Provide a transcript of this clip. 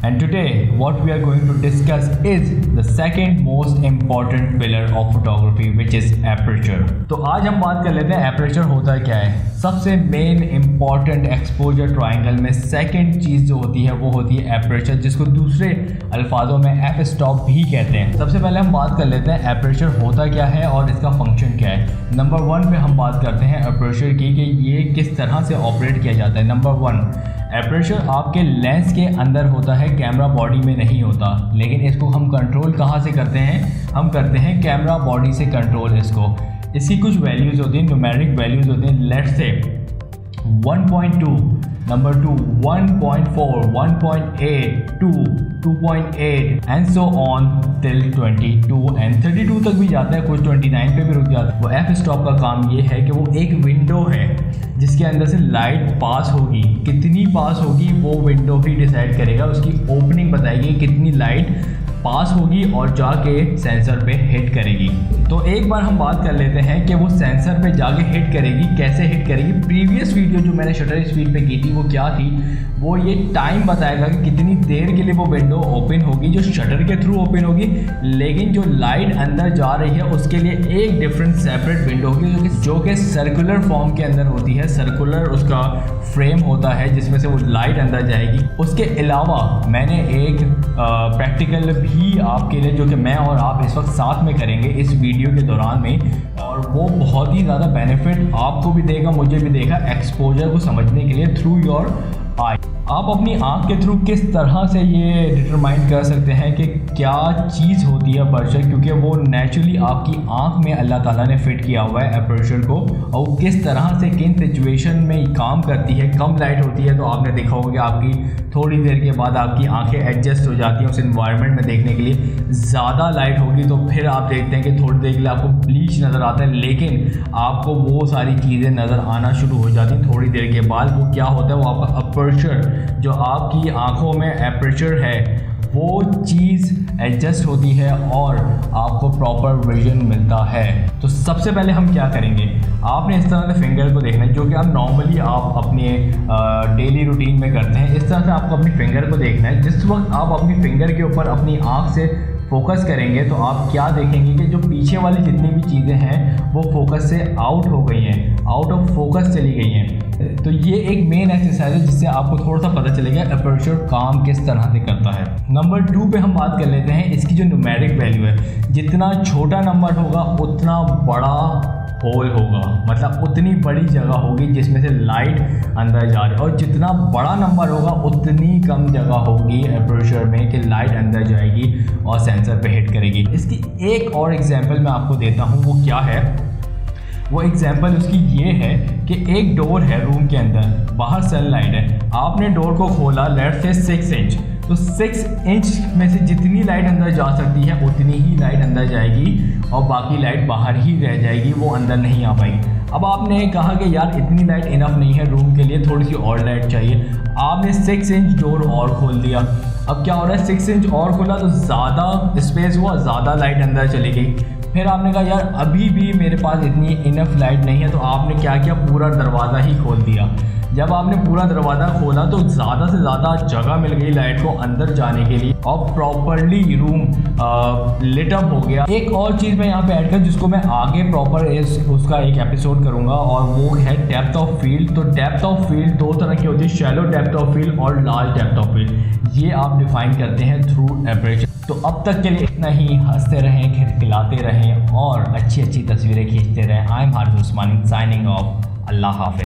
And today what we are going to discuss is the second most important pillar of photography, which is aperture. तो आज हम बात कर लेते हैं aperture होता क्या है। सबसे मेन इंपॉर्टेंट एक्सपोजर ट्रायंगल में सेकंड चीज़ जो होती है वो होती है एपरेचर, जिसको दूसरे अल्फाजों में एफ स्टॉप भी कहते हैं। सबसे पहले हम बात कर लेते हैं एपरेचर होता क्या है और इसका फंक्शन क्या है। नंबर 1 पे हम बात करते हैं एपरेचर की कि ये किस तरह से ऑपरेट किया जाता है। नंबर 1, एपरेचर आपके लेंस के अंदर होता है, कैमरा बॉडी में नहीं होता। लेकिन इसको हम कंट्रोल कहाँ से करते हैं? हम करते हैं कैमरा बॉडी से कंट्रोल इसको। इसकी कुछ वैल्यूज़ होती हैं, न्यूमेरिक वैल्यूज़ होती हैं। Let's say 1.2, number 2 1.4, 1.8, 2, 2.8 and so on till 22 and 32 तक भी जाता है, कुछ 29 पे भी रुक जाता है। वो एफ स्टॉप का काम ये है कि वो एक विंडो है जिसके अंदर से लाइट पास होगी। कितनी पास होगी वो विंडो ही डिसाइड करेगा, उसकी ओपनिंग बताएगी कितनी लाइट पास होगी और जाके सेंसर पे हिट करेगी। तो एक बार हम बात कर लेते हैं कि वो सेंसर पे जाके हिट करेगी, कैसे हिट करेगी। प्रीवियस वीडियो जो मैंने शटर स्पीड पे की थी वो क्या थी, वो ये टाइम बताएगा कि कितनी देर के लिए वो विंडो ओपन होगी, जो शटर के थ्रू ओपन होगी। लेकिन जो लाइट अंदर जा रही है उसके लिए एक डिफरेंट सेपरेट विंडो होगी जो कि सर्कुलर फॉर्म के अंदर होती है। सर्कुलर उसका फ्रेम होता है जिसमें से वो लाइट अंदर जाएगी। उसके अलावा मैंने एक प्रैक्टिकल भी आपके लिए, जो कि मैं और आप इस वक्त साथ में करेंगे इस वीडियो के दौरान में, और वो बहुत ही ज़्यादा बेनिफिट आपको भी देगा, मुझे भी देगा, एक्सपोजर को समझने के लिए थ्रू योर आई। आप अपनी आँख के थ्रू किस तरह से ये डिटरमाइन कर सकते हैं कि क्या चीज़ होती है अपर्चर, क्योंकि वो नेचुरली आपकी आँख में अल्लाह ताला ने फिट किया हुआ है अपर्चर को, और वो किस तरह से किन सिचुएशन में काम करती है। कम लाइट होती है तो आपने देखा होगा कि आपकी थोड़ी देर के बाद आपकी आंखें एडजस्ट हो जाती हैं उस इन्वायरमेंट में देखने के लिए। ज़्यादा लाइट होगी तो फिर आप देखते हैं कि थोड़ी देर के लिए आपको ब्लीच नज़र आता है, लेकिन आपको वो सारी चीज़ें नज़र आना शुरू हो जाती हैं थोड़ी देर के बाद। वो क्या होता है, वो आपका अपर्चर, जो आपकी आंखों में एपरेचर है, वो चीज़ एडजस्ट होती है और आपको प्रॉपर विजन मिलता है। तो सबसे पहले हम क्या करेंगे, आपने इस तरह से फिंगर को देखना है, जो कि आप नॉर्मली आप अपने डेली रूटीन में करते हैं। इस तरह से आपको अपनी फिंगर को देखना है। जिस वक्त आप अपनी फिंगर के ऊपर अपनी आँख से फोकस करेंगे तो आप क्या देखेंगे कि जो पीछे वाली जितनी भी चीज़ें हैं वो फोकस से आउट हो गई हैं, आउट ऑफ फोकस चली गई हैं। तो ये एक मेन एक्सरसाइज है जिससे आपको थोड़ा सा पता चलेगा अपर्चर काम किस तरह से करता है। नंबर 2 पे हम बात कर लेते हैं इसकी जो न्यूमेरिक वैल्यू है। जितना छोटा नंबर होगा उतना बड़ा होल होगा, मतलब उतनी बड़ी जगह होगी जिसमें से लाइट अंदर जा रही है, और जितना बड़ा नंबर होगा उतनी कम जगह होगी एपरेचर में कि लाइट अंदर जाएगी और सेंसर पे हिट करेगी। इसकी एक और एग्जांपल मैं आपको देता हूँ, वो क्या है, वो एग्जांपल उसकी ये है कि एक डोर है रूम के अंदर, बाहर सनलाइट है, आपने डोर को खोला, लेट्स से 6 इंच, तो 6 इंच में से जितनी लाइट अंदर जा सकती है उतनी ही लाइट अंदर जाएगी और बाकी लाइट बाहर ही रह जाएगी, वो अंदर नहीं आ पाएगी। अब आपने कहा कि यार इतनी लाइट इनफ नहीं है रूम के लिए, थोड़ी सी और लाइट चाहिए। आपने 6 इंच डोर और खोल दिया। अब क्या हो रहा है, 6 इंच और खोला तो ज़्यादा स्पेस हुआ, ज़्यादा लाइट अंदर चली गई। फिर आपने कहा यार अभी भी मेरे पास इतनी इनफ लाइट नहीं है, तो आपने क्या किया, पूरा दरवाज़ा ही खोल दिया। जब आपने पूरा दरवाज़ा खोला तो ज़्यादा से ज़्यादा जगह मिल गई लाइट को अंदर जाने के लिए और प्रॉपरली रूम लिट अप हो गया। एक और चीज़ मैं यहाँ पे ऐड कर, जिसको मैं आगे प्रॉपर उसका एक एपिसोड करूँगा, और वो है डेप्थ ऑफ फील्ड। तो डेप्थ ऑफ फील्ड 2 तरह की होती है, शैलो डेप्थ ऑफ फील्ड और लार्ज डेप्थ ऑफ फील्ड। ये आप डिफाइन करते हैं थ्रू एपरेचर। तो अब तक के लिए इतना ही। हंसते रहें, खिलखिलाते रहें और अच्छी अच्छी तस्वीरें खींचते रहें। I am Haris Usmani signing off. अल्लाह हाफ़िज़।